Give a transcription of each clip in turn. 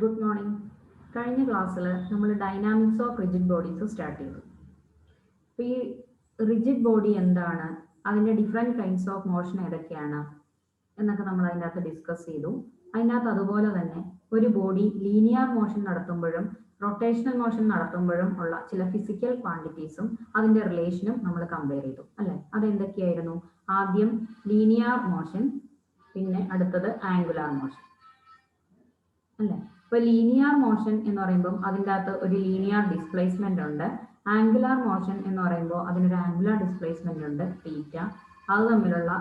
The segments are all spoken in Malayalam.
Good morning. കഴിഞ്ഞ ക്ലാസ്സിൽ നമ്മൾ dynamics of rigid bodies start ചെയ്തു. അപ്പോൾ ഈ റിജിഡ് ബോഡി എന്താണ്, അതിൻ്റെ ഡിഫറെൻറ്റ് കൈൻഡ്സ് ഓഫ് മോഷൻ ഏതൊക്കെയാണ് എന്നൊക്കെ നമ്മൾ അതിൻ്റെ അകത്ത് ഡിസ്കസ് ചെയ്തു. അതിനകത്ത് അതുപോലെ തന്നെ ഒരു ബോഡി ലീനിയർ മോഷൻ നടത്തുമ്പോഴും റൊട്ടേഷണൽ മോഷൻ നടത്തുമ്പോഴും ഉള്ള ചില ഫിസിക്കൽ ക്വാണ്ടിറ്റീസും അതിൻ്റെ റിലേഷനും നമ്മൾ കമ്പയർ ചെയ്തു അല്ലേ. അതെന്തൊക്കെയായിരുന്നു? ആദ്യം ലീനിയർ മോഷൻ, പിന്നെ അടുത്തത് ആംഗുലാർ മോഷൻ അല്ലേ. ഇപ്പോൾ ലീനിയർ മോഷൻ എന്ന് പറയുമ്പോൾ അതിൻ്റെ അകത്ത് ഒരു ലീനിയർ ഡിസ്പ്ലേസ്മെന്റ് ഉണ്ട്. ആംഗുലാർ മോഷൻ എന്ന് പറയുമ്പോൾ അതിനൊരു ആംഗുലാർ ഡിസ്പ്ലേസ്മെന്റ് ഉണ്ട്, തീറ്റ. അത് തമ്മിലുള്ള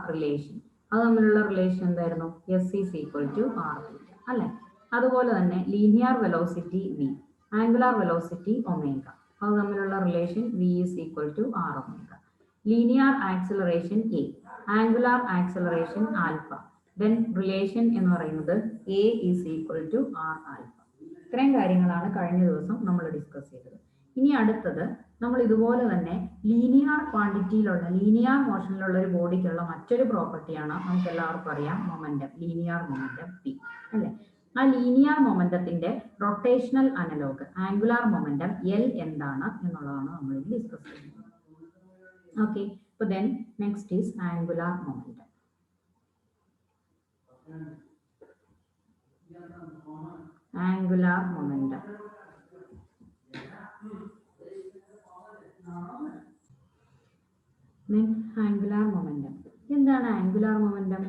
റിലേഷൻ എന്തായിരുന്നു? S is equal to r theta അല്ലേ. അതുപോലെ തന്നെ linear velocity v, angular velocity omega, അത് തമ്മിലുള്ള relation v is equal to r omega. Linear acceleration a, angular acceleration alpha, then relation എന്ന് പറയുന്നത് a is equal to r alpha. ഇത്രയും കാര്യങ്ങളാണ് കഴിഞ്ഞ ദിവസം നമ്മൾ ഡിസ്കസ് ചെയ്തത്. ഇനി അടുത്തത് നമ്മൾ ഇതുപോലെ തന്നെ ലീനിയർ ക്വാണ്ടിറ്റിയിലുള്ള ലീനിയർ മോഷനിലുള്ള ഒരു ബോഡിക്കുള്ള മറ്റൊരു പ്രോപ്പർട്ടിയാണ്, നമുക്ക് എല്ലാവർക്കും അറിയാം, മൊമെന്റം, ലീനിയർ മൊമെന്റം പി അല്ലേ. ആ ലീനിയർ മൊമെന്റത്തിന്റെ rotational analog angular momentum l എന്താണ് എന്നുള്ളതാണ് നമ്മൾ ഡിസ്കസ് ചെയ്യുന്നത്. ഓക്കെ, അപ്പോൾ then next is angular momentum. Angular momentum angular momentum എന്താണ്? ആംഗുലാർ മൊമെന്റം,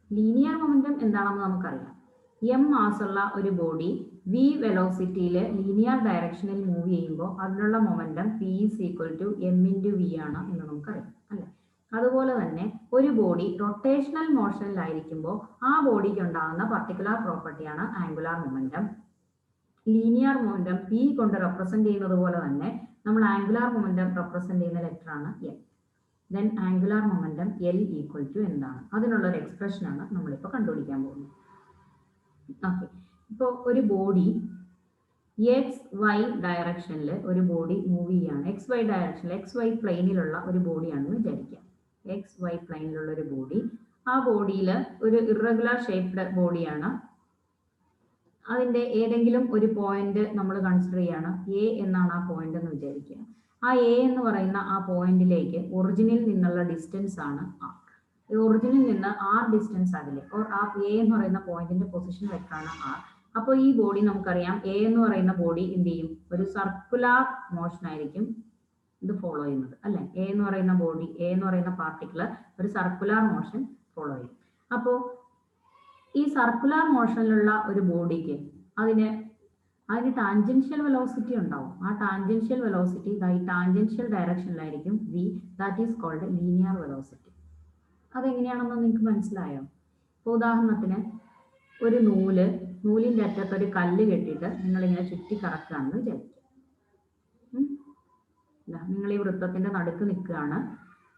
ലീനിയർ മൊമെന്റം എന്താണെന്ന് നമുക്കറിയാം. എം മാസുള്ള ഒരു ബോഡി വി വെലോസിറ്റിയിൽ ലീനിയർ ഡയറക്ഷനിൽ മൂവ് ചെയ്യുമ്പോൾ അതിനുള്ള momentum P is equal to M into v ആണ് എന്ന് നമുക്കറിയാം അല്ലേ. അതുപോലെ തന്നെ ഒരു ബോഡി റൊട്ടേഷണൽ മോഷനിലായിരിക്കുമ്പോൾ ആ ബോഡിക്ക് ഉണ്ടാകുന്ന പർട്ടിക്കുലർ പ്രോപ്പർട്ടിയാണ് angular momentum. Linear momentum P കൊണ്ട് റെപ്രസെന്റ് ചെയ്യുന്നത് പോലെ തന്നെ നമ്മൾ ആംഗുലാർ മൊമെന്റം റെപ്രസെന്റ് ചെയ്യുന്ന ലെറ്റർ ആണ് L. Then angular momentum L equal to എന്താണ്, അതിനുള്ള ഒരു എക്സ്പ്രഷനാണ് നമ്മളിപ്പോൾ കണ്ടുപിടിക്കാൻ പോകുന്നത്. ഓക്കെ, ഇപ്പോൾ ഒരു ബോഡി എക്സ് വൈ ഡയറക്ഷനിൽ ഒരു ബോഡി മൂവ് ചെയ്യുകയാണ്. എക്സ് വൈ ഡയറക്ഷനിൽ എക്സ് വൈ പ്ലെയിനിലുള്ള ഒരു ബോഡിയാണെന്ന് വിചാരിക്കുക. എക്സ് വൈ പ്ലെയിനിലുള്ള ഒരു ബോഡി, ആ ബോഡിയിൽ ഒരു ഇറഗുലർ ഷേപ്ഡ് ബോഡിയാണ്. അതിൻ്റെ ഏതെങ്കിലും ഒരു പോയിന്റ് നമ്മൾ കൺസിഡർ ചെയ്യാണ്, എ എന്നാണ് ആ പോയിന്റ് എന്ന് വിചാരിക്കുക. ആ എ എന്ന് പറയുന്ന ആ പോയിന്റിലേക്ക് ഒറിജിനിൽ നിന്നുള്ള ഡിസ്റ്റൻസ് ആണ് ആർ. ഒറിജിനിൽ നിന്ന് ആർ ഡിസ്റ്റൻസ് അകലെ, ഓർ ആ എ എന്ന് പറയുന്ന പോയിന്റിന്റെ പൊസിഷൻ വെക്ടറാണ് ആർ. അപ്പോൾ ഈ ബോഡി നമുക്കറിയാം, എ എന്ന് പറയുന്ന ബോഡി എന്ത് ചെയ്യും? ഒരു സർക്കുലർ മോഷൻ ആയിരിക്കും ഇത് ഫോളോ ചെയ്യുന്നത് അല്ലെ. എ എന്ന് പറയുന്ന ബോഡി, എ എന്ന് പറയുന്ന പാർട്ടിക്കിൾ ഒരു സർക്കുലർ മോഷൻ ഫോളോ ചെയ്യും. അപ്പോൾ ഈ സർക്കുലർ മോഷനിലുള്ള ഒരു ബോഡിക്ക് അതിന് ടാൻജൻഷ്യൽ വെലോസിറ്റി ഉണ്ടാവും. ആ ടാൻജൻഷ്യൽ വെലോസിറ്റി ഈ ടാൻജൻഷ്യൽ ഡയറക്ഷനിലായിരിക്കും v, that is called linear velocity. അതെങ്ങനെയാണെന്ന് നിങ്ങൾക്ക് മനസ്സിലായോ? ഇപ്പോൾ ഉദാഹരണത്തിന് ഒരു നൂലിൻ്റെ അറ്റത്ത് ഒരു കല്ല് കെട്ടിയിട്ട് നിങ്ങളിങ്ങനെ ചുറ്റി കറക്കുകയാണെന്ന് വിചാരിക്കും. നിങ്ങൾ ഈ വൃത്തത്തിന്റെ നടുക്ക് നിൽക്കുകയാണ്,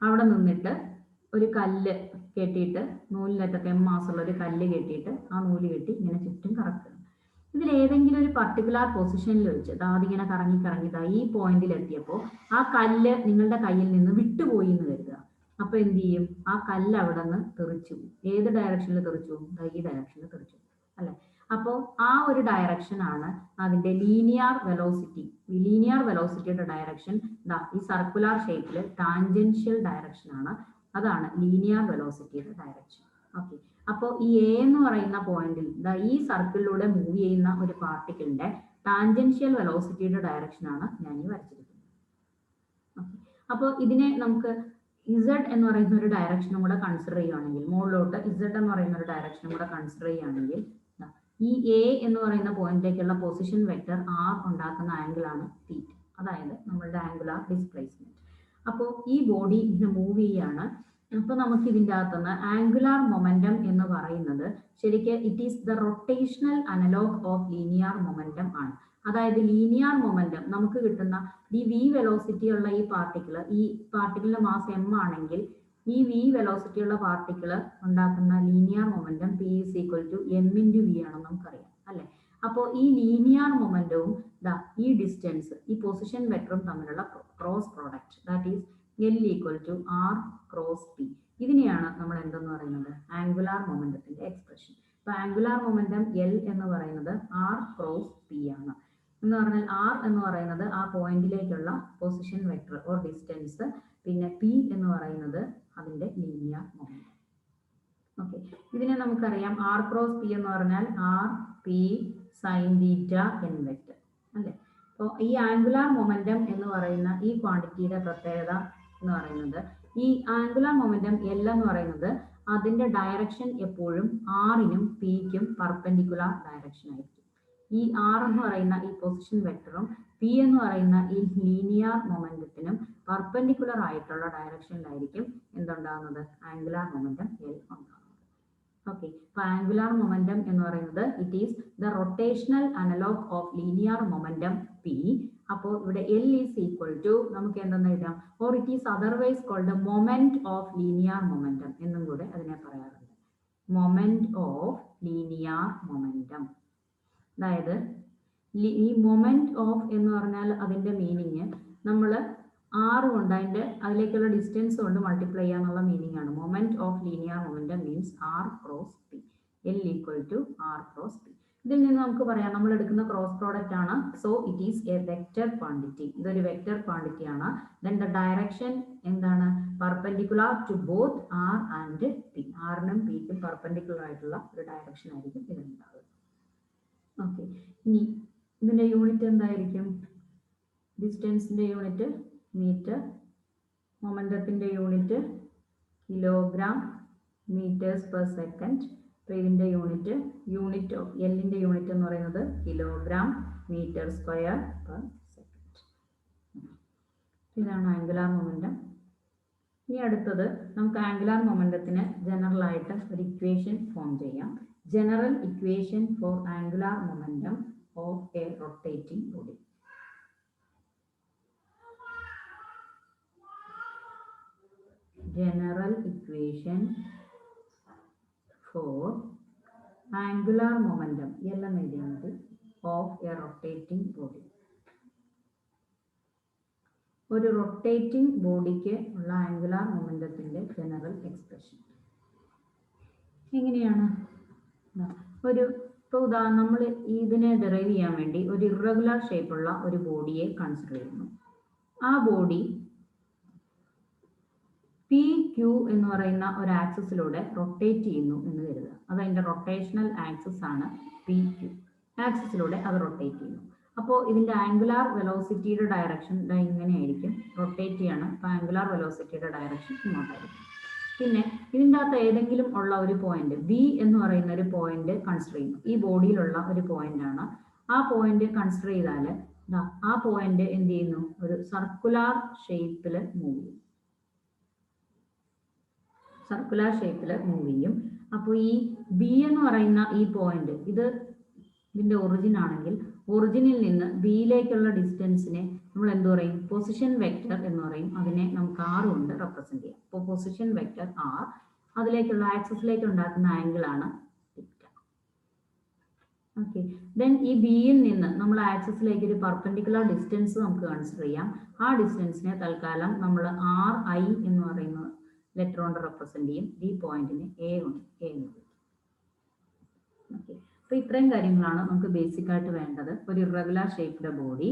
അവിടെ നിന്നിട്ട് ഒരു കല്ല് കെട്ടിയിട്ട് നൂലിനറ്റത്ത് എം മാസുള്ള ഒരു കല്ല് കെട്ടിയിട്ട് ആ നൂല് കെട്ടി ഇങ്ങനെ ചുറ്റും കറക്കുക. ഇതിൽ ഏതെങ്കിലും ഒരു പർട്ടിക്കുലർ പൊസിഷനിൽ വെച്ച് അതിങ്ങനെ കറങ്ങി ഈ പോയിന്റിൽ എത്തിയപ്പോൾ ആ കല്ല് നിങ്ങളുടെ കയ്യിൽ നിന്ന് വിട്ടുപോയി എന്ന് കരുതുക. അപ്പൊ എന്ത് ചെയ്യും? ആ കല്ല് അവിടെ നിന്ന് തെറിച്ചു. ഏത് ഡയറക്ഷനിൽ തെറിച്ചു? ഈ ഡയറക്ഷനിൽ തെറിച്ചു അല്ലെ. അപ്പോൾ ആ ഒരു ഡയറക്ഷൻ ആണ് അതിന്റെ ലീനിയർ വെലോസിറ്റി. ലീനിയർ വെലോസിറ്റിയുടെ ഡയറക്ഷൻ ഈ സർക്കുലർ ഷേപ്പിൽ ടാൻജൻഷ്യൽ ഡയറക്ഷൻ ആണ്. അതാണ് ലീനിയർ വെലോസിറ്റിയുടെ ഡയറക്ഷൻ. ഓക്കെ, അപ്പോൾ ഈ എ എന്ന് പറയുന്ന പോയിന്റിൽ ഈ സർക്കിളിലൂടെ മൂവ് ചെയ്യുന്ന ഒരു പാർട്ടിക്കിളിന്റെ ടാൻജൻഷ്യൽ വെലോസിറ്റിയുടെ ഡയറക്ഷൻ ആണ് ഞാൻ ഈ വരച്ചിരിക്കുന്നത്. ഓക്കെ, അപ്പോൾ ഇതിനെ നമുക്ക് ഇസഡ് എന്ന് പറയുന്ന ഒരു ഡയറക്ഷനും കൂടെ കൺസിഡർ ചെയ്യുകയാണെങ്കിൽ, മുകളിലോട്ട് ഇസഡ് എന്ന് പറയുന്ന ഒരു ഡയറക്ഷനും കൂടെ കൺസിഡർ ചെയ്യുകയാണെങ്കിൽ ഈ എ എന്ന് പറയുന്ന പോയിന്റിലേക്കുള്ള പൊസിഷൻ വെക്ടർ ആർ ഉണ്ടാക്കുന്ന ആംഗിൾ ആണ് തീറ്റ, അതായത് നമ്മളുടെ ആംഗുലാർ ഡിസ്പ്ലേസ്മെന്റ്. അപ്പോൾ ഈ ബോഡി ഇങ്ങനെ മൂവ് ചെയ്യാണ്. അപ്പോൾ നമുക്ക് ഇതിൻ്റെ അകത്തുനിന്ന് ആംഗുലാർ മൊമെന്റം എന്ന് പറയുന്നത് ശരിക്കും it is the rotational analog of linear momentum ആണ്. അതായത് ലീനിയർ മൊമെന്റം നമുക്ക് കിട്ടുന്ന ഈ വി വെലോസിറ്റി ഉള്ള ഈ പാർട്ടിക്കിളിന്റെ മാസ് എം ആണെങ്കിൽ ഈ വി വെലോസിറ്റി ഉള്ള പാർട്ടിക്കിൾ ഉണ്ടാക്കുന്ന linear momentum P is equal to M into V ആണെന്ന് നമുക്കറിയാം അല്ലെ. അപ്പോൾ ഈ ലീനിയർ മൊമെന്റവും ഈ ഡിസ്റ്റൻസ്, ഈ പൊസിഷൻ വെക്ടറും തമ്മിലുള്ള cross product, that is l equal to R cross p. ഇതിനെയാണ് നമ്മൾ എന്തെന്ന് പറയുന്നത്? ആംഗുലാർ മൊമെന്റത്തിന്റെ എക്സ്പ്രഷൻ. അപ്പൊ ആംഗുലാർ മൊമെന്റം എൽ എന്ന് പറയുന്നത് ആർ ക്രോസ് പി ആണ്. എന്ന് പറഞ്ഞാൽ ആർ എന്ന് പറയുന്നത് ആ പോയിന്റിലേക്കുള്ള പൊസിഷൻ വെക്ടർ ഓർ ഡിസ്റ്റൻസ്, പിന്നെ പി എന്ന് പറയുന്നത് അതിന്റെ ലീനിയർ മൊമെന്റം. ഓക്കെ, ഇതിനെ നമുക്കറിയാം ആർ ക്രോസ് പി എന്ന് പറഞ്ഞാൽ R P sine theta N vector അല്ലേ. അപ്പോൾ ഈ ആംഗുലാർ മൊമെന്റം എന്ന് പറയുന്ന ഈ ക്വാണ്ടിറ്റിയുടെ പ്രത്യേകത എന്ന് പറയുന്നത്, ഈ ആംഗുലാർ മൊമെന്റം എൽ എന്ന് പറയുന്നത് അതിന്റെ ഡയറക്ഷൻ എപ്പോഴും ആറിനും പിക്കും പെർപെൻഡിക്കുലർ ഡയറക്ഷൻ ആയിരിക്കും. ഈ ആർ എന്ന് പറയുന്ന ഈ പൊസിഷൻ വെക്ടറും പി എന്ന് പറയുന്ന ഈ ലീനിയർ മൊമെന്റത്തിനും പെർപെൻഡിക്കുലർ ആയിട്ടുള്ള ഡയറക്ഷനിലായിരിക്കും എന്തുണ്ടാകുന്നത്, ആംഗുലാർ മൊമെന്റം എൽ ഉണ്ടാകുന്നത്. ഓക്കെ, അപ്പൊ ആംഗുലാർ മൊമെന്റം എന്ന് പറയുന്നത് it is the rotational analog of linear momentum P. അപ്പോൾ ഇവിടെ എൽ ഈസ് ഈക്വൽ ടു നമുക്ക് എന്തെന്ന് എഴുതാം, or it is otherwise called moment of linear momentum എന്നും കൂടെ അതിനെ പറയാറുണ്ട്. മൊമെന്റ് ഓഫ് ലീനിയർ മൊമെന്റം, അതായത് ഈ മൊമെന്റ് ഓഫ് എന്ന് പറഞ്ഞാൽ അതിന്റെ മീനിങ് നമ്മൾ ആർ കൊണ്ട് അതിലേക്കുള്ള ഡിസ്റ്റൻസ് കൊണ്ട് മൾട്ടിപ്ലൈ ചെയ്യാന്നുള്ള മീനിങ് ആണ്. Moment of linear momentum means R cross P, L equal to R cross P. ഇതിൽ നിന്ന് നമുക്ക് പറയാം നമ്മൾ എടുക്കുന്ന ക്രോസ് പ്രോഡക്റ്റ് ആണ്. So it is a vector quantity, ഇതൊരു വെക്റ്റർ ക്വാണ്ടിറ്റി ആണ്. ദെൻ ദ ഡയറക്ഷൻ എന്താണ്, perpendicular to both R and P. ആറിനും പിക്കും പെർപെൻഡിക്കുലർ ആയിട്ടുള്ള ഒരു ഡയറക്ഷൻ ആയിരിക്കും ഇതിനുണ്ടാവുക. ഓക്കെ, ഇനി ഇതിന്റെ യൂണിറ്റ് എന്തായിരിക്കും, ഡിസ്റ്റൻസിന്റെ യൂണിറ്റ് മീറ്റർ, മൊമെന്റത്തിന്റെ unit kilogram metres per second. അപ്പോൾ ഇതിന്റെ യൂണിറ്റ് ഓഫ് എല്ലിന്റെ യൂണിറ്റ് എന്ന് പറയുന്നത് kilogram metre square per second. ഇതാണ് ആംഗുലാർ മൊമെന്റം. ഇനി അടുത്തത് നമുക്ക് ആംഗുലാർ മൊമെന്റത്തിന് ജനറൽ ആയിട്ട് ഒരു ഇക്വേഷൻ ഫോം ചെയ്യാം. General equation for angular momentum of a rotating body. General equation for angular momentum എല്ലാം എഴുതുന്നത് of a rotating body. ഒരു റൊട്ടേറ്റിംഗ് ബോഡിക്ക് ഉള്ള ആംഗുലാർ മൊമെന്റത്തിന്റെ ജനറൽ എക്സ്പ്രഷൻ എങ്ങനെയാണ്, ഇപ്പോൾ നമ്മൾ ഇതിനെ ഡെറൈവ് ചെയ്യാൻ വേണ്ടി ഒരു ഇറഗുലർ ഷേപ്പുള്ള ഒരു ബോഡിയെ കൺസിഡർ ചെയ്യുന്നു. ആ ബോഡി പി ക്യൂ എന്ന് പറയുന്ന ഒരു ആക്സിസിലൂടെ റൊട്ടേറ്റ് ചെയ്യുന്നു എന്ന് കരുതുക. അത് അതിന്റെ റൊട്ടേഷണൽ ആക്സിസ് ആണ്. പി ക്യൂ ആക്സിസിലൂടെ അത് റൊട്ടേറ്റ് ചെയ്യുന്നു. അപ്പോൾ ഇതിന്റെ ആംഗുലാർ വെലോസിറ്റിയുടെ ഡയറക്ഷൻ ഇങ്ങനെയായിരിക്കും, റൊട്ടേറ്റ് ചെയ്യാണ്. അപ്പോൾ ആംഗുലാർ വെലോസിറ്റിയുടെ ഡയറക്ഷൻ ഇങ്ങോട്ടായിരിക്കും. പിന്നെ ഇതിൻ്റെ അകത്ത് ഏതെങ്കിലും ഉള്ള ഒരു പോയിന്റ് ബി എന്ന് പറയുന്ന ഒരു പോയിന്റ് കൺസിഡർ ചെയ്യുന്നു. ഈ ബോഡിയിലുള്ള ഒരു പോയിന്റ് ആണ്. ആ പോയിന്റ് കൺസിഡർ ചെയ്താൽ ആ പോയിന്റ് എന്ത് ചെയ്യുന്നു, ഒരു സർക്കുലർ ഷേപ്പിൽ മൂവ് ചെയ്യും. സർക്കുലർ ഷേപ്പിൽ മൂവ് ചെയ്യും. അപ്പോൾ ഈ ബി എന്ന് പറയുന്ന ഈ പോയിന്റ് ഇതിന്റെ ഒറിജിൻ ആണെങ്കിൽ ഒറിജിനിൽ നിന്ന് ബിയിലേക്കുള്ള ഡിസ്റ്റൻസിനെ നമ്മൾ എന്ത് പറയും, പൊസിഷൻ വെക്റ്റർ എന്ന് പറയും. അതിനെ നമുക്ക് ആർ കൊണ്ട് റെപ്രസെന്റ് ചെയ്യാം. അപ്പോൾ പൊസിഷൻ വെക്റ്റർ ആർ, അതിലേക്കുള്ള ആക്സിസിലേക്ക് ഉണ്ടാക്കുന്ന ആംഗിൾ ആണ് തീറ്റ. ഓക്കെ, ദെൻ ഈ ബിയിൽ നിന്ന് നമ്മൾ ആക്സിസിലേക്ക് ഒരു പെർപെൻഡിക്കുലർ ഡിസ്റ്റൻസ് നമുക്ക് കൺസിഡർ ചെയ്യാം. ആ ഡിസ്റ്റൻസിനെ തൽക്കാലം നമ്മൾ ആർ ഐ എന്ന് പറയുന്ന ലെറ്റർ കൊണ്ട് റെപ്രസെന്റ് ചെയ്യും. ഈ പോയിന്റിനെ എ കൊണ്ട് എന്ന് വിളിക്കും. ഓക്കെ, അപ്പൊ ഇത്രയും കാര്യങ്ങളാണ് നമുക്ക് ബേസിക് ആയിട്ട് വേണ്ടത്. ഒരു ഇറഗുലർ ഷേപ്പ്ഡ് ബോഡി,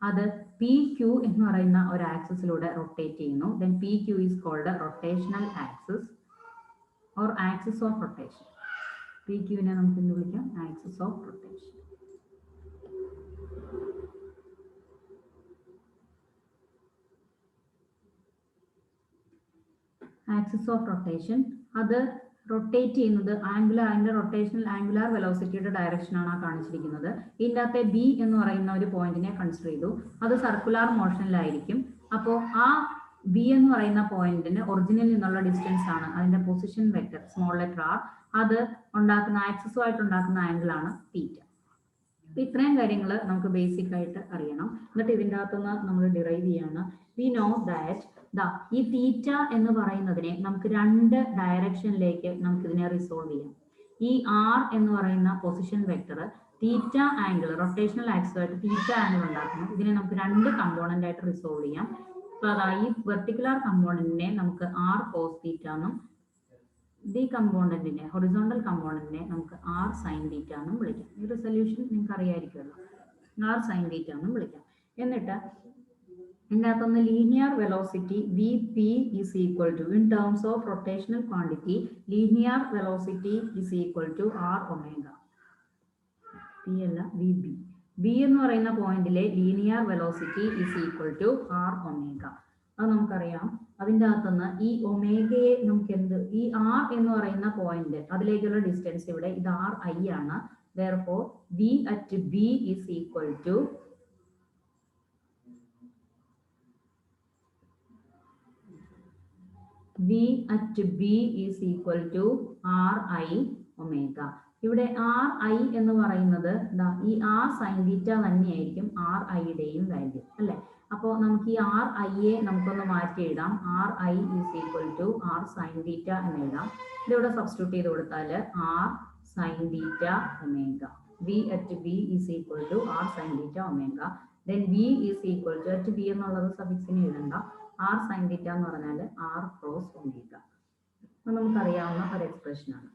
അത് പി ക്യൂ എന്ന് പറയുന്ന ഒരു ആക്സിസിലൂടെ റൊട്ടേറ്റ് ചെയ്യുന്നു. Then p q is called rotational axis or axis of rotation. P ക്യൂവിനെ നമുക്ക് എന്ത് വിളിക്കാം, axis of rotation. Axis of rotation അത് റൊട്ടേറ്റ് ചെയ്യുന്നത് അതിന്റെ റൊട്ടേഷണൽ ആംഗുലാർ വെലോസിറ്റിയുടെ ഡയറക്ഷൻ ആണ് കാണിച്ചിരിക്കുന്നത്. ഇതിൻ്റെ അകത്തെ ബി എന്ന് പറയുന്ന ഒരു പോയിന്റിനെ കൺസിഡർ ചെയ്തു. അത് സർക്കുലർ മോഷനിലായിരിക്കും. അപ്പോൾ ആ ബി എന്ന് പറയുന്ന പോയിന്റിന് ഒറിജിനിൽ നിന്നുള്ള ഡിസ്റ്റൻസ് ആണ് അതിന്റെ position vector small letter R. അത് ഉണ്ടാക്കുന്ന ആക്സിസുമായിട്ട് ഉണ്ടാക്കുന്ന ആംഗിൾ ആണ് തീറ്റ. അപ്പൊ ഇത്രയും കാര്യങ്ങൾ നമുക്ക് ബേസിക് ആയിട്ട് അറിയണം. എന്നിട്ട് ഇതിൻ്റെ അകത്തുനിന്ന് നമ്മൾ ഡിറൈവ് ചെയ്യാണ്. വി നോ ദാറ്റ് ഈ തീറ്റ എന്ന് പറയുന്നതിനെ നമുക്ക് രണ്ട് ഡയറക്ഷനിലേക്ക് നമുക്ക് ഇതിനെ റിസോൾവ് ചെയ്യാം. ഈ ആർ എന്ന് പറയുന്ന position vector theta angle rotational ആക്സുമായിട്ട് തീറ്റ ആംഗിൾ ഉണ്ടാക്കുന്നു. ഇതിനെ നമുക്ക് രണ്ട് കമ്പോണന്റ് ആയിട്ട് റിസോൾവ് ചെയ്യാം. അപ്പൊ ഈ വെർട്ടിക്കുലർ കമ്പോണന്റിനെ നമുക്ക് ആർ കോസ് തീറ്റ എന്നും ദി കമ്പോണന്റിനെ ഹൊറിസോണ്ടൽ കമ്പോണന്റിനെ നമുക്ക് ആർ സൈൻ തീറ്റ എന്നും വിളിക്കാം. ഈ സൊല്യൂഷൻ നിങ്ങൾക്ക് അറിയാമായിരിക്കുമല്ലോ. ആർ സൈൻ തീറ്റ എന്നും വിളിക്കാം. എന്നിട്ട് ഇതിനകത്തൊന്ന് linear velocity v p is equal to in terms of rotational quantity linear velocity is equal to r omega. P അല്ല വി ബി. ബി എന്ന് പറയുന്ന പോയിന്റിലെ linear velocity is equal to r omega. അത് നമുക്കറിയാം. അതിൻ്റെ അകത്തുനിന്ന് ഈ ഒമേഗയെ നമുക്ക് ഈ ആർ എന്ന് പറയുന്ന പോയിന്റ് അതിലേക്കുള്ള ഡിസ്റ്റൻസ് ഇവിടെ ഇത് ആർ ഐ ആണ്. therefore v at b is equal to r I omega. ഇവിടെ ആർ ഐ എന്ന് പറയുന്നത് ഈ ആർ സൈൻ തീറ്റ തന്നെയായിരിക്കും ആർ ഐയുടെയും വാല്യൂ അല്ലെ. അപ്പോൾ നമുക്ക് ഈ ആർ ഐയെ നമുക്കൊന്ന് മാറ്റി എഴുതാം. R I is equal to R sine theta എന്ന് എഴുതാം. ഇതിവിടെ സബ്സ്റ്റിറ്റ്യൂട്ട് ചെയ്ത് കൊടുത്താൽ R sine theta omega. v at b is equal to r sin theta omega. then v is equal to at b എന്നുള്ളത് സഫിക്സിനെ എഴുതണ്ട. r sin theta എന്ന് പറഞ്ഞാൽ r cross omega. അത് നമുക്കറിയാവുന്ന ഒരു എക്സ്പ്രഷൻ ആണ്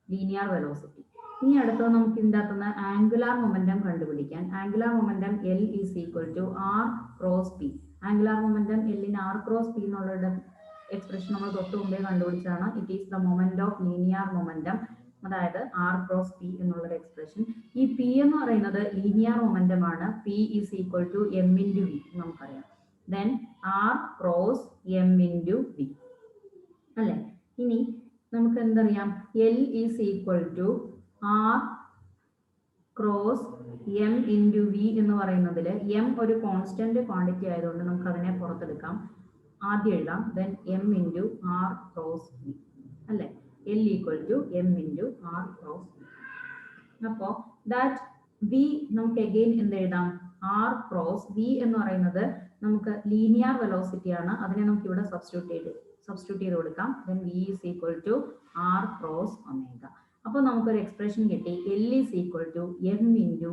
ലീനിയർ വെലോസിറ്റി. ഇനി അടുത്തത് നമുക്ക് ഇതിൻ്റെ അകത്തുനിന്ന് ആംഗുലാർ മൊമെന്റം കണ്ടുപിടിക്കാൻ. Angular momentum L is equal to r cross p. Angular momentum Lന് r cross p എന്നുള്ള എക്സ്പ്രഷൻ നമ്മൾ തൊട്ട് മുമ്പേ കണ്ടുപിടിച്ചാണ്. It is the moment of linear momentum, അതായത് ആർ ക്രോസ് പി എന്നുള്ളൊരു എക്സ്പ്രഷൻ. ഈ പി എന്ന് പറയുന്നത് ലീനിയർ മൊമെന്റം ആണ്. P is equal to M into v നമുക്കറിയാം. Then r cross M into v അല്ലെ. ഇനി നമുക്ക് എന്തറിയാം, l is equal to R cross M into V എന്ന് പറയുന്നതിൽ എം ഒരു കോൺസ്റ്റന്റ് ക്വാണ്ടിറ്റി ആയതുകൊണ്ട് നമുക്ക് അതിനെ പുറത്തെടുക്കാം. ആദ്യം എഴുതാം. Then M into R cross V അല്ലെ. L equal to m into r cross v. അപ്പോൾ that v നമുക്ക് again എന്ത് എഴുതാം, r cross v എന്ന് പറയുന്നത് നമുക്ക് ലീനിയർ വെലോസിറ്റി ആണ്. അതിനെ നമുക്ക് ഇവിടെ സബ്സ്റ്റിറ്റ്യൂട്ട് ചെയ്ത് കൊടുക്കാം. then v is equal to r cross omega. അപ്പോൾ നമുക്കൊരു എക്സ്പ്രഷൻ കിട്ടി. L is equal to m into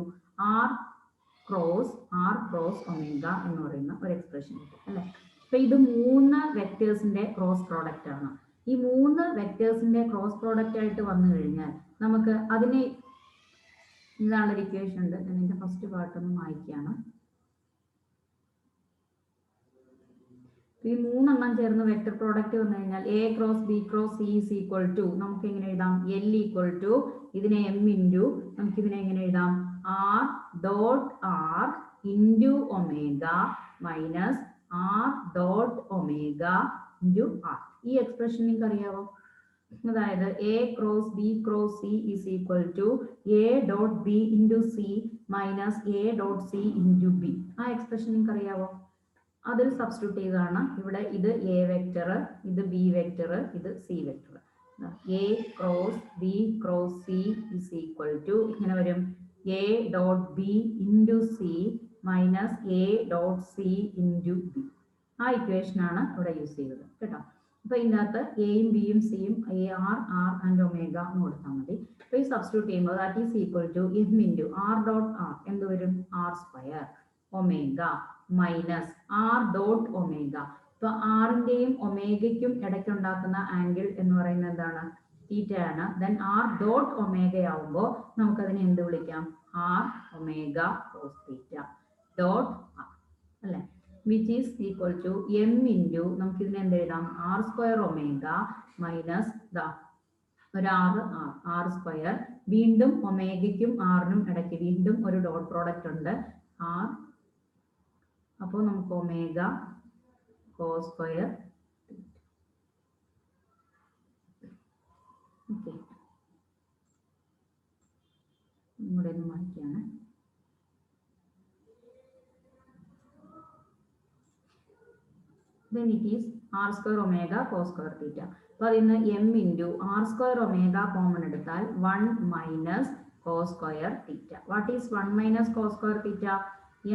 r cross omega എന്ന് പറയുന്ന ഒരു എക്സ്പ്രഷൻ കിട്ടി അല്ലെ. അപ്പൊ ഇത് മൂന്ന് വെക്ടേഴ്സിന്റെ ക്രോസ് പ്രോഡക്റ്റ് ആണ്. ഈ മൂന്ന് വെക്ടേഴ്സിന്റെ ക്രോസ് പ്രോഡക്റ്റ് ആയിട്ട് വന്നു കഴിഞ്ഞാൽ നമുക്ക് അതിനെ ഇതാണ് ഒരു ഇക്വേഷൻ ഉണ്ട്. ഞാൻ ഇതിന്റെ ഫസ്റ്റ് പാർട്ടൊന്ന് വായിക്കുകയാണ്. ഈ മൂന്നെണ്ണം ചേർന്ന് വെക്ടർ പ്രോഡക്റ്റ് വന്നു കഴിഞ്ഞാൽ A cross B cross C is equal to നമുക്ക് എങ്ങനെ എഴുതാം, എൽ ഈക്വൽ ടു ഇതിനെ എം ഇൻറ്റു നമുക്ക് ഇതിനെ എങ്ങനെ എഴുതാം, R dot R into omega minus R dot omega into R. ഈ എക്സ്പ്രഷൻ നിങ്ങൾക്ക് അറിയാവോ? അതായത് A cross B cross C is equal to A dot B into C minus A dot C into B. ആ എക്സ്പ്രഷൻ നിങ്ങൾക്ക് അറിയാവോ? അതിൽ സബ്സ്റ്റിറ്റ്യൂട്ട് ചെയ്താണ്. ഇവിടെ ഇത് എ വെക്ടർ, ഇത് ബി വെക്ടർ, ഇത് C vector. A cross B cross C is equal to ഇങ്ങനെ വരും, A dot B into C minus A dot C into B. ആ ഇക്വേഷൻ ആണ് ഇവിടെ യൂസ് ചെയ്തത് കേട്ടോ. അപ്പൊ ഇതിനകത്ത് എയും ബിയും സിയും എ ആർ ആൻഡ് ഒമേഗ എന്ന് കൊടുത്താൽ മതി. അപ്പൊ ഈ സബ്സ്റ്റിറ്റ്യൂട്ട് ചെയ്യുമ്പോൾ that is equal to M into R dot R എന്ത് വരും, R square omega minus R dot omega. ഇപ്പൊ ആറിന്റെയും ഒമേഗയ്ക്കും ഇടയ്ക്കുണ്ടാക്കുന്ന ആംഗിൾ എന്ന് പറയുന്നത് എന്താണ്, തീറ്റ ആണ്. ദെൻ ആർ ഡോട്ട് ഒമേഗ ആവുമ്പോൾ നമുക്കതിനെ എന്ത് വിളിക്കാം, R omega cos theta dot R അല്ലെ. which is equal to m into നമുക്ക് ഇതിനെ എന്ത് എഴുതാം, ആർ സ്ക്വയർ ഒമേഗ മൈനസ് ഒരു ആർ സ്ക്വയർ, വീണ്ടും ഒമേഗയ്ക്കും ആറിനും ഇടയ്ക്ക് വീണ്ടും ഒരു ഡോട്ട് പ്രോഡക്റ്റ് ഉണ്ട് ആർ. അപ്പോൾ നമുക്ക് ഒമേഗ കോസ് സ്ക്വയർ. ഓക്കെ, ഇവിടെ ഒന്ന് മാറ്റിയാണ്. Then it is r square omega cos square theta. അപ്പോൾ അതിന് m into R square omega common എടുത്താൽ 1 minus cos square theta. What is 1 minus cos square theta?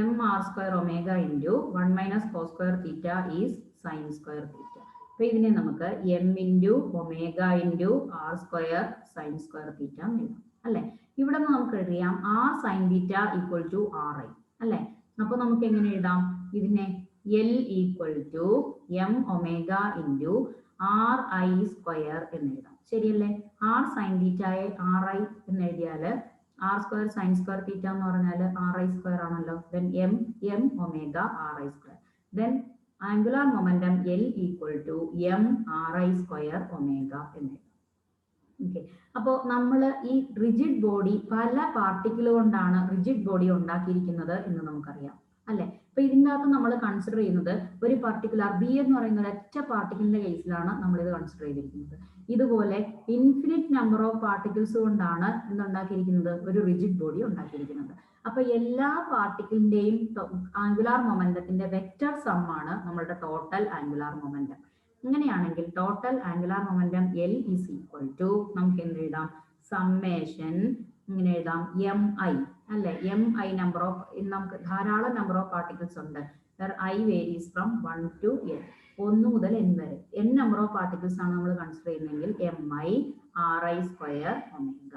m r square omega into 1 minus cos square theta is sine square theta. അപ്പോൾ ഇതിനെ നമുക്ക് m into omega into R square sine square theta എന്ന് എഴുതാം അല്ലേ. ഇവിടെ നിന്ന് നമുക്ക് എഴുതാം r sine theta equal to R I അല്ലേ. അപ്പോൾ നമുക്ക് എങ്ങനെ എഴുതാം ഇതിനെ, L equal to m omega into r I square എന്ന് എഴുതാം. ശരിയല്ലേ? ആർ സൈൻ തീറ്റയെ ആർ ഐ എന്ന് എഴുതിയാൽ R square sine square theta എന്ന് പറഞ്ഞാൽ ആർ ഐ സ്ക്വയർ ആണല്ലോ. Then M omega R I square. Then angular momentum L equal to M R I square omega എന്ന് എഴുതാം. ഓക്കെ, അപ്പോൾ നമ്മൾ ഈ റിജിഡ് ബോഡി പല പാർട്ടിക്കിൾ കൊണ്ടാണ് റിജിഡ് ബോഡി ഉണ്ടാക്കിയിരിക്കുന്നത് എന്ന് നമുക്കറിയാം അല്ലെ. അപ്പൊ ഇതിൻ്റെ അകത്ത് നമ്മൾ കൺസിഡർ ചെയ്യുന്നത് ഒരു പർട്ടിക്കുലർ ബി എന്ന് പറയുന്ന ഒറ്റ പാർട്ടിക്കിളിന്റെ കേസിലാണ് നമ്മൾ ഇത് കൺസിഡർ ചെയ്തിരിക്കുന്നത്. ഇതുപോലെ ഇൻഫിനിറ്റ് നമ്പർ ഓഫ് പാർട്ടിക്കിൾസ് കൊണ്ടാണ് എന്തുണ്ടാക്കിയിരിക്കുന്നത്, ഒരു റിജിഡ് ബോഡി ഉണ്ടാക്കിയിരിക്കുന്നത്. അപ്പൊ എല്ലാ പാർട്ടിക്കിളിന്റെയും ആംഗുലാർ മൊമെന്റത്തിന്റെ വെക്റ്റർ സം ആണ് നമ്മളുടെ ടോട്ടൽ ആംഗുലാർ മൊമെന്റം. അങ്ങനെയാണെങ്കിൽ total angular momentum L is equal to നമുക്ക് എന്ത് എഴുതാം, സമ്മേഷൻ ഇങ്ങനെ എഴുതാം എം ഐ അല്ലെ. എം ഐ നമ്പർ ഓഫ്, നമുക്ക് ധാരാളം നമ്പർ ഓഫ് പാർട്ടിക്കിൾസ് ഉണ്ട്. I varies from 1 to n, 1 മുതൽ n വരെ n നമ്പർ ഓഫ് പാർട്ടിക്കിൾസ് ആണ് നമ്മൾ കൺസിഡർ ചെയ്യുന്നതെങ്കിൽ M I R I square omega.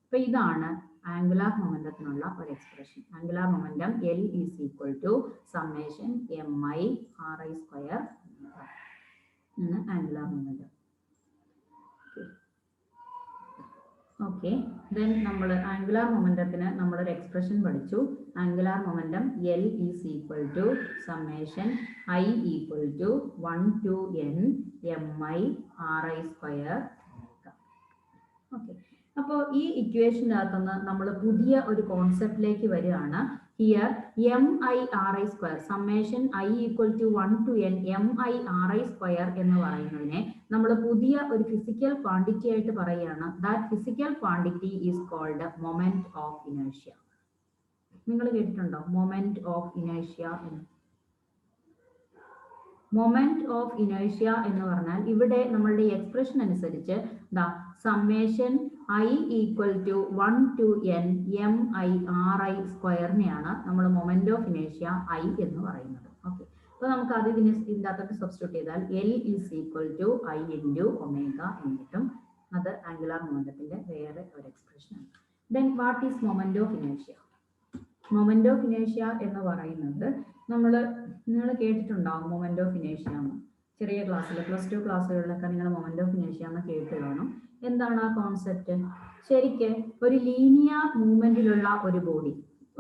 അപ്പൊ ഇതാണ് ആംഗുലാർ മൊമെന്റത്തിനുള്ള ഒരു expression. Angular momentum L is equal to summation M I R I square angular momentum. Okay, then നമ്മൾ ആംഗുലാർ മൊമെന്റത്തിന് നമ്മളൊരു എക്സ്പ്രഷൻ പഠിച്ചു. Angular momentum L is equal to summation I equal to 1 to n M I R I square. Okay, അപ്പോൾ ഈ ഇക്വേഷൻ്റെ അകത്തുനിന്ന് നമ്മൾ പുതിയ ഒരു കോൺസെപ്റ്റിലേക്ക് വരികയാണ്. Here M I R I square summation I equal to 1 to n M I R I square എന്ന് പറയുന്നതിനെ നമ്മൾ പുതിയ ഒരു ഫിസിക്കൽ ക്വാണ്ടിറ്റി ആയിട്ട് പറയുകയാണ്. That physical quantity is called moment of inertia. നിങ്ങൾ കേട്ടിട്ടുണ്ടോ മൊമെന്റ് ഓഫ് ഇനേർഷ്യ എന്ന്? മൊമെന്റ് ഓഫ് ഇനേർഷ്യ എന്ന് പറഞ്ഞാൽ ഇവിടെ നമ്മളുടെ എക്സ്പ്രഷൻ അനുസരിച്ച് ദാ summation I equal to 1 to n M I R i സ്ക്വയറിനെയാണ് നമ്മൾ മൊമെന്റ് ഓഫ് ഇനേർഷ്യ ഐ എന്ന് പറയുന്നത്. ഓക്കെ, അപ്പോൾ നമുക്ക് അത് ഇതിൻ്റെ അകത്തോട്ട് സബ്സ്റ്റിറ്റ്യൂട്ട് ചെയ്താൽ l is equal to i into omega എന്ന് കിട്ടും. അത് ആംഗുലാർ മൊമെന്റത്തിന്റെ വേറെ ഒരു എക്സ്പ്രഷനാണ്. Then what is moment of inertia? Moment of inertia എന്ന് പറയുന്നത് നിങ്ങൾ കേട്ടിട്ടുണ്ടാവും മൊമെന്റ് ഓഫ് ഇനേർഷ്യ എന്ന്. ചെറിയ ക്ലാസ്സിൽ +2 ക്ലാസ്സുകളിലൊക്കെ നിങ്ങൾ മൊമെന്റ് ഓഫ് ഇനേർഷ്യ എന്ന് കേട്ട് കാണും. എന്താണ് ആ കോൺസെപ്റ്റ്? ശരിക്ക് ഒരു ലീനിയർ മൂവ്മെന്റിലുള്ള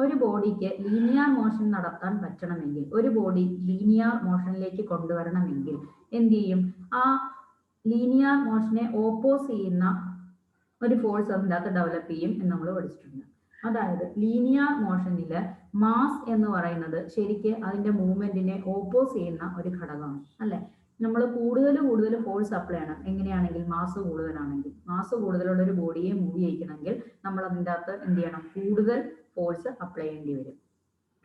ഒരു ബോഡിക്ക് ലീനിയർ മോഷൻ നടത്താൻ പറ്റണമെങ്കിൽ, ഒരു ബോഡി ലീനിയർ മോഷനിലേക്ക് കൊണ്ടുവരണമെങ്കിൽ എന്ത് ചെയ്യും? ആ ലീനിയർ മോഷനെ ഓപ്പോസ് ചെയ്യുന്ന ഒരു ഫോഴ്സ് അതിൻ്റെ അകത്ത് ഡെവലപ്പ് ചെയ്യും എന്ന് നമ്മൾ പഠിച്ചിട്ടുണ്ട്. അതായത് ലീനിയർ മോഷനിൽ മാസ് എന്ന് പറയുന്നത് ശരിക്ക് അതിന്റെ മൂവ്മെന്റിനെ ഓപ്പോസ് ചെയ്യുന്ന ഒരു ഘടകമാണ് അല്ലെ. നമ്മൾ കൂടുതൽ ഫോഴ്സ് അപ്ലൈ ചെയ്യണം. എങ്ങനെയാണെങ്കിൽ മാസ് കൂടുതലുള്ള ഒരു ബോഡിയെ മൂവ് ചെയ്യിക്കണമെങ്കിൽ നമ്മൾ അതിൻ്റെ അകത്ത് എന്ത് ചെയ്യണം? കൂടുതൽ ഫോഴ്സ് അപ്ലൈ ചെയ്യേണ്ടി വരും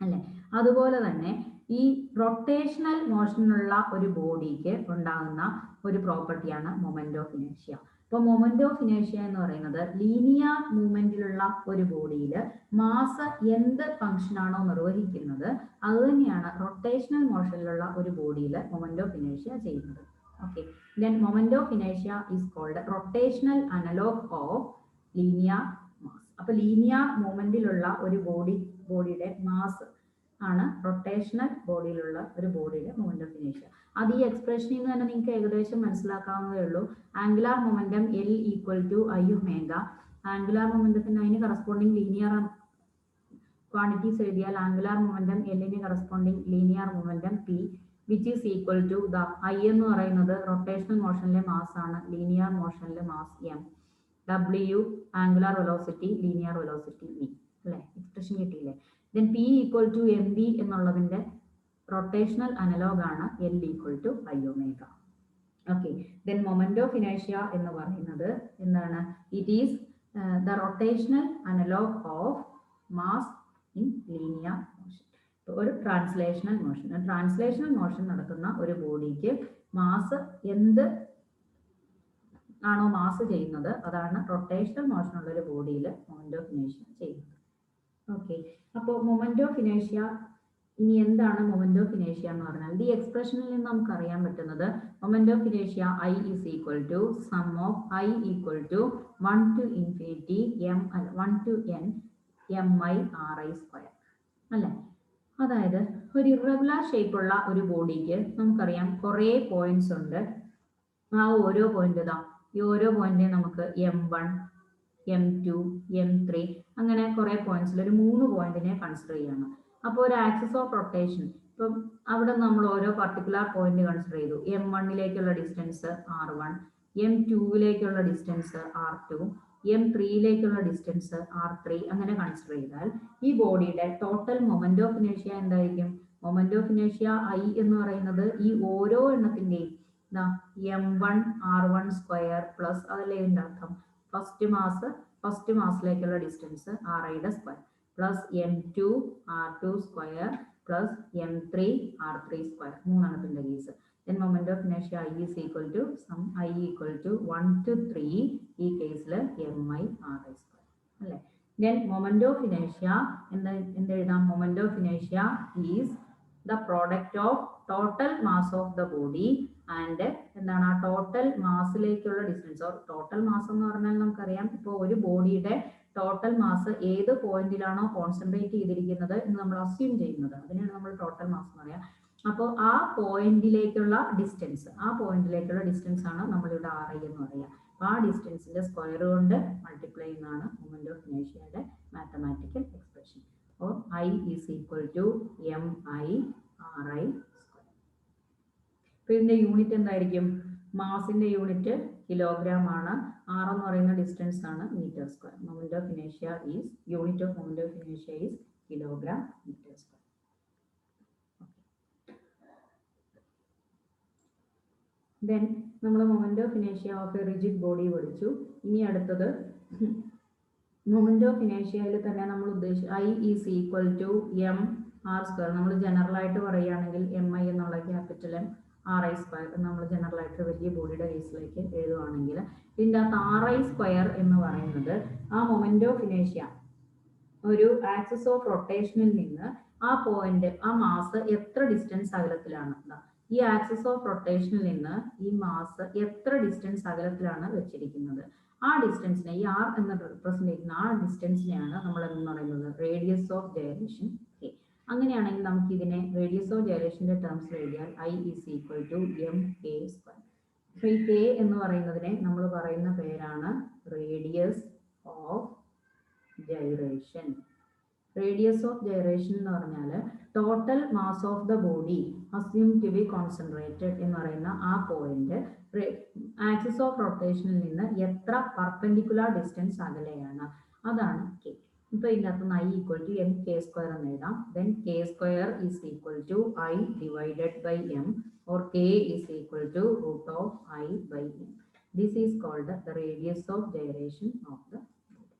അല്ലെ. അതുപോലെ തന്നെ ഈ റൊട്ടേഷണൽ മോഷനുള്ള ഒരു ബോഡിക്ക് ഉണ്ടാകുന്ന ഒരു പ്രോപ്പർട്ടിയാണ് മൊമെന്റ് ഓഫ് ഇനേർഷ്യ. അപ്പോൾ മൊമെന്റ് ഓഫ് ഇനേർഷ്യ എന്ന് പറയുന്നത് ലീനിയർ മൂവ്മെന്റിലുള്ള ഒരു ബോഡിയിൽ മാസ് എന്ത് ഫംഗ്ഷനാണോ നിർവഹിക്കുന്നത് അത് തന്നെയാണ് റൊട്ടേഷണൽ മോഷനിലുള്ള ഒരു ബോഡിയിൽ മൊമെന്റ് ഓഫ് ഇനേർഷ്യ ചെയ്യുന്നത്. Okay, then moment of inertia is called rotational analog of linear mass. അപ്പോൾ ലീനിയർ മൂവ്മെന്റിലുള്ള ഒരു ബോഡിയുടെ മാസ് ആണ് റൊട്ടേഷണൽ ബോഡിയിലുള്ള ഒരു ബോഡിയുടെ മൊമെന്റ് ഓഫ് ഇനേർഷ്യ. അത് ഈ എക്സ്പ്രഷനിൽ നിന്ന് തന്നെ നിങ്ങൾക്ക് ഏകദേശം മനസ്സിലാക്കാവുന്നതേ ഉള്ളൂ. Angular momentum L equal to i omega. Angular മൊമെന്റത്തിന് അതിന് കറസ്പോണ്ടിങ് ലീനിയർ ക്വാണ്ടിറ്റീസ് എഴുതിയാൽ ആംഗുലാർ മൊമെന്റം എല്ലിന് corresponding linear momentum p which is equal to the i എന്ന് പറയുന്നത് റൊട്ടേഷണൽ മോഷനിലെ മാസ് ആണ്, ലീനിയർ മോഷനിലെ മാസ് എം, ഡബ്ല്യു angular velocity, linear velocity v അല്ലെ. എക്സ്പ്രഷൻ കിട്ടിയില്ലേ? Then p equal to m v എന്നുള്ളതിന്റെ റൊട്ടേഷണൽ അനലോഗ് ആണ് l equal to i omega. Okay, then moment of inertia എന്ന് പറയുന്നത് എന്താണ്? It is the rotational analog of mass in linear motion. ഒരു ട്രാൻസ്ലേഷണൽ മോഷൻ നടക്കുന്ന ഒരു ബോഡിക്ക് മാസ് എന്ത് ആണോ മാസ് ചെയ്യുന്നത് അതാണ് റൊട്ടേഷണൽ മോഷനുള്ള ഒരു ബോഡിയിൽ മൊമെന്റ് ഓഫ് ഇനേർഷ്യ ചെയ്യുന്നത്. ഓക്കെ, അപ്പോൾ മൊമെന്റ് ഓഫ് ഇനേർഷ്യ ഇനി എന്താണ് മൊമെന്റ് ഓഫ് ഇനേർഷ്യ എന്ന് പറഞ്ഞാൽ? ഈ എക്സ്പ്രഷനിൽ നിന്ന് നമുക്ക് അറിയാൻ പറ്റുന്നത് moment of inertia I is equal to sum of I equal to 1 to infinity m 1 to n M I R I square അല്ലെ. അതായത് ഒരു ഇറഗുലർ ഷേപ്പുള്ള ഒരു ബോഡിക്ക് നമുക്കറിയാം കുറേ പോയിന്റ്സ് ഉണ്ട്. ആ ഓരോ പോയിന്റ് ഈ ഓരോ പോയിന്റിനെ നമുക്ക് M1, M2, M3 അങ്ങനെ കുറെ പോയിന്റ്സിൽ ഒരു 3 പോയിന്റിനെ കൺസിഡർ ചെയ്യണം. അപ്പോൾ ഒരു ആക്സിസ് ഓഫ് റൊട്ടേഷൻ ഇപ്പം അവിടെ നമ്മൾ ഓരോ പർട്ടിക്കുലർ പോയിന്റ് കൺസിഡർ ചെയ്തു. M1ലേക്കുള്ള ഡിസ്റ്റൻസ് R1, M2ലേക്കുള്ള ഡിസ്റ്റൻസ് R2, M3ലേക്കുള്ള ഡിസ്റ്റൻസ് R3 അങ്ങനെ കൺസിഡർ ചെയ്താൽ ഈ ബോഡിയുടെ ടോട്ടൽ മൊമെന്റ് ഓഫ് ഇനേഷ്യ എന്തായിരിക്കും? മൊമെന്റ് ഓഫ് ഇനേഷ്യ I എന്ന് പറയുന്നത് ഈ ഓരോ എണ്ണത്തിന്റെയും M1 R1 സ്ക്വയർ പ്ലസ് അതല്ലേ ഇതിന്റെ അർത്ഥം ഫസ്റ്റ് മാസിലേക്കുള്ള ഡിസ്റ്റൻസ് RIയുടെ square plus M2 R2 square plus M3 R3 square മൂന്നെണ്ണത്തിന്റെ case. Then moment of inertia I is equal to sum I equal to 1 to 3 ഈ കേസിൽ MI RI സ്ക്വയർ അല്ലേ. Then moment of inertia എന്തെഴുതാം? moment of inertia is the product of total mass of the body and എന്താണ് ആ ടോട്ടൽ മാസിലേക്കുള്ള ഡിസ്റ്റൻസ്. ഓർ ടോട്ടൽ മാസ് എന്ന് പറഞ്ഞാൽ നമുക്കറിയാം ഇപ്പോൾ ഒരു ബോഡിയുടെ ടോട്ടൽ മാസ് ഏത് പോയിന്റിലാണോ കോൺസെൻട്രേറ്റ് ചെയ്തിരിക്കുന്നത് എന്ന് നമ്മൾ അസ്യൂം ചെയ്യുന്നത് അതിനാണ് നമ്മൾ ടോട്ടൽ മാസ് എന്ന് പറയാം. അപ്പോൾ ആ പോയിന്റിലേക്കുള്ള ഡിസ്റ്റൻസ് ആണ് നമ്മളിവിടെ RI എന്ന് പറയാം. അപ്പോൾ ആ ഡിസ്റ്റൻസിന്റെ സ്ക്വയർ കൊണ്ട് മൾട്ടിപ്ലൈ ചെയ്യുന്നതാണ് മൊമെന്റ് ഓഫ് ഇനേഷ്യയുടെ മാത്തമാറ്റിക്കൽ എക്സ്പ്രഷൻ. അപ്പോൾ I is equal to MI RI square. അപ്പോൾ ഇതിന്റെ യൂണിറ്റ് എന്തായിരിക്കും? മാസിന്റെ യൂണിറ്റ് കിലോഗ്രാം ആണ്. R എന്ന് പറയുന്ന ഡിസ്റ്റൻസ് ആണ് metre square. Moment of ഇനേഷ്യ is unit of moment of ഇനേഷ്യ is kilogram metre square. Then നമ്മൾ moment of ഇനേഷ്യ of A rigid body പഠിച്ചു. ഇനി അടുത്തത് മൊമെന്റ് ഓഫ് ഇനേഷ്യയിൽ തന്നെ നമ്മൾ ഉദ്ദേശിച്ച I is equal to MR square. നമ്മൾ ജനറൽ ആയിട്ട് പറയുകയാണെങ്കിൽ MI എന്നുള്ള ക്യാപിറ്റൽ M RI സ്ക്വയർ നമ്മൾ ജനറൽ ആയിട്ട് വലിയ ബോഡിയുടെ കേസിലേക്ക് എഴുതുവാണെങ്കിൽ ഇതിൻ്റെ അകത്ത് RI സ്ക്വയർ എന്ന് പറയുന്നത് ആ മൊമെന്റ് ഓഫ് ഇനേഷ്യ ഒരു ആക്സിസ് ഓഫ് റൊട്ടേഷനിൽ നിന്ന് ആ പോയിന്റ് ആ മാസ് എത്ര ഡിസ്റ്റൻസ് അകലത്തിലാണ് ഈ ആക്സിസ് ഓഫ് റൊട്ടേഷനിൽ നിന്ന് ഈ മാസ് എത്ര ഡിസ്റ്റൻസ് അകലത്തിലാണ് വെച്ചിരിക്കുന്നത് ആ ഡിസ്റ്റൻസിനെ ഈ R എന്ന് റിപ്രസെന്റ് ചെയ്യുന്ന ആ ഡിസ്റ്റൻസിനെയാണ് നമ്മൾ എന്ന് പറയുന്നത് റേഡിയസ് ഓഫ് ഗൈറേഷൻ. അങ്ങനെയാണെങ്കിൽ നമുക്ക് ഇതിനെ റേഡിയസ് ഓഫ് ഗൈറേഷന്റെ ടേംസിൽ എഴുതിയാൽ I is equal to MK square. അപ്പോൾ ഈ K എന്ന് പറയുന്നതിനെ നമ്മൾ പറയുന്ന പേരാണ് radius of gyration. Radius of gyration എന്ന് പറഞ്ഞാൽ total mass of the body assume to be concentrated എന്ന് പറയുന്ന ആ പോയിന്റ് ആക്സിസ് ഓഫ് റൊട്ടേഷനിൽ നിന്ന് എത്ര പെർപെൻഡിക്കുലർ ഡിസ്റ്റൻസ് അകലെയാണ് അതാണ് K. ഇപ്പോൾ ഇതിൻ്റെ അകത്ത് I equal to MK square എന്ന് എഴുതാം. Then K square is equal to I divided by M or K is equal to root of I by M. This is called the radius of gyration of the body.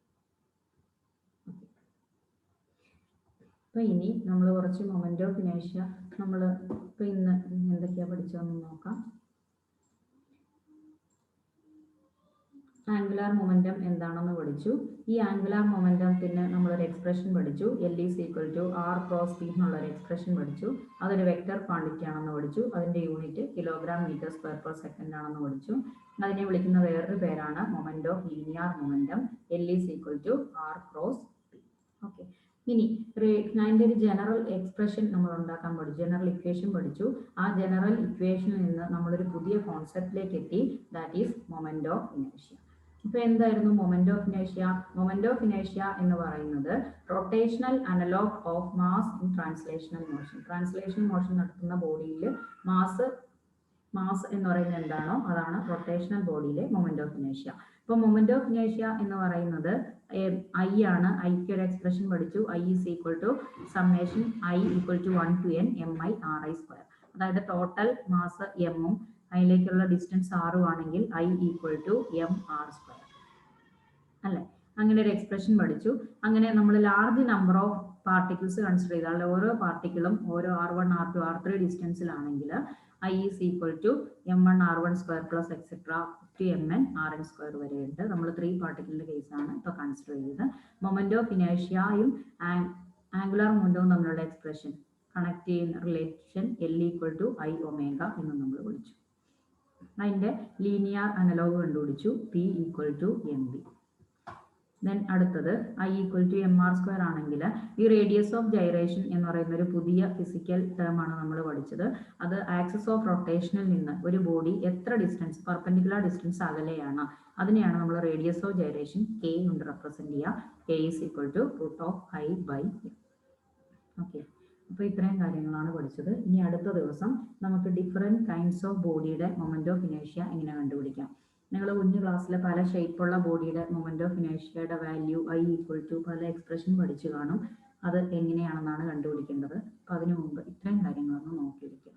അപ്പോൾ ഇനി നമ്മൾ കുറച്ച് മൊമെന്റ് ഓഫ് ഇനേഷ്യ നമ്മൾ ഇപ്പോൾ ഇന്ന് എന്തൊക്കെയാണ് പഠിച്ചതെന്ന് നോക്കാം. ആംഗുലാർ മൊമെന്റം എന്താണെന്ന് പഠിച്ചു. ഈ ആംഗുലാർ മൊമെന്റത്തിന് നമ്മളൊരു എക്സ്പ്രഷൻ പഠിച്ചു. L is equal to R cross P എന്നുള്ളൊരു എക്സ്പ്രഷൻ പഠിച്ചു. അതൊരു വെക്റ്റർ ക്വാണ്ടിറ്റി ആണെന്ന് പഠിച്ചു. അതിന്റെ unit kilogram metre square per second ആണെന്ന് പഠിച്ചു. അതിനെ വിളിക്കുന്ന വേറൊരു പേരാണ് moment of linear momentum. L is equal to R cross P. Okay. ഇനി അതിൻ്റെ ഒരു ജനറൽ എക്സ്പ്രഷൻ നമ്മൾ ഉണ്ടാക്കാൻ പഠിച്ചു. ജനറൽ ഇക്വേഷൻ പഠിച്ചു. ആ ജനറൽ ഇക്വേഷനിൽ നിന്ന് നമ്മളൊരു പുതിയ കോൺസെപ്റ്റിലേക്ക് എത്തി. ദാറ്റ് ഈസ് മൊമെന്റ് ഓഫ് ഇനേഷ്യ. ഇപ്പോൾ എന്തായിരുന്നു മൊമെന്റ് ഓഫ് ഇനേഷ്യ? മൊമെന്റ് ഓഫ് ഇനേഷ്യ എന്ന് പറയുന്നത് rotational analog of mass in translational motion. Translational motion നടത്തുന്ന ബോഡിയിൽ മാസ് എന്ന് പറയുന്നത് എന്താണോ അതാണ് റൊട്ടേഷണൽ ബോഡിയിലെ മൊമെന്റ് ഓഫ് ഇനേഷ്യ. ഇപ്പോൾ മൊമെന്റ് ഓഫ് ഇനേഷ്യ എന്ന് പറയുന്നത് I ആണ്. ഐക്ക് ഒരു എക്സ്പ്രഷൻ പഠിച്ചു. I is equal to summation I equal to 1 to n MI RI square. അതായത് ടോട്ടൽ മാസ് എമ്മും അതിലേക്കുള്ള ഡിസ്റ്റൻസ് ആറും ആണെങ്കിൽ I equal to MR square അല്ലേ. അങ്ങനെ ഒരു എക്സ്പ്രഷൻ പഠിച്ചു. അങ്ങനെ നമ്മൾ large number of particles consider ചെയ്താൽ ഓരോ പാർട്ടിക്കിളും ഓരോ R1 R2 R3 ഡിസ്റ്റൻസിലാണെങ്കിൽ I is equal to M1 R1 square plus etcetera to MN RN square വരെയുണ്ട്. നമ്മൾ 3 പാർട്ടിക്കിളിന്റെ കേസാണ് ഇപ്പോൾ കൺസിഡർ ചെയ്തത്. മൊമെന്റ് ഓഫ് ഇനേഷ്യയും ആംഗുലാർ മൊമെന്റവും തമ്മിലുള്ള എക്സ്പ്രഷൻ കണക്ട് ചെയ്യുന്ന relation L equal to I omega എന്ന് നമ്മൾ വിളിച്ചു. അതിൻ്റെ ലീനിയർ അനലോഗ് കണ്ടുപിടിച്ചു. P equal to MB. Then അടുത്തത് i equal to M r square ആണെങ്കിൽ ഈ റേഡിയസ് ഓഫ് ഗൈറേഷൻ എന്ന് പറയുന്ന ഒരു പുതിയ ഫിസിക്കൽ ടേം ആണ് നമ്മൾ പഠിച്ചത്. അത് ആക്സിസ് ഓഫ് റൊട്ടേഷനിൽ നിന്ന് ഒരു ബോഡി എത്ര ഡിസ്റ്റൻസ് പെർപെൻഡിക്കുലർ ഡിസ്റ്റൻസ് അകലെയാണ് അതിനെയാണ് നമ്മൾ റേഡിയസ് ഓഫ് ഗൈറേഷൻ കെ കൊണ്ട് റെപ്രസെന്റ് ചെയ്യുക. K is equal to root of i by m. Okay, അപ്പോൾ ഇത്രയും കാര്യങ്ങളാണ് പഠിച്ചത്. ഇനി അടുത്ത ദിവസം നമുക്ക് ഡിഫറെൻറ്റ് കൈൻഡ്സ് ഓഫ് ബോഡിയുടെ മൊമെന്റ് ഓഫ് ഇനേഷ്യ എങ്ങനെ കണ്ടുപിടിക്കാം. നിങ്ങൾ കുഞ്ഞു ക്ലാസ്സിൽ പല ഷേപ്പുള്ള ബോഡിയുടെ മൊമെന്റ് ഓഫ് ഇനേഷ്യയുടെ വാല്യൂ ഐ ഈക്വൽ ടു പല എക്സ്പ്രഷൻ പഠിച്ചു കാണും. അത് എങ്ങനെയാണെന്നാണ് കണ്ടുപിടിക്കേണ്ടത്. അപ്പോൾ അതിനു മുമ്പ് ഇത്രയും കാര്യങ്ങളൊന്ന് നോക്കിയിരിക്കുക.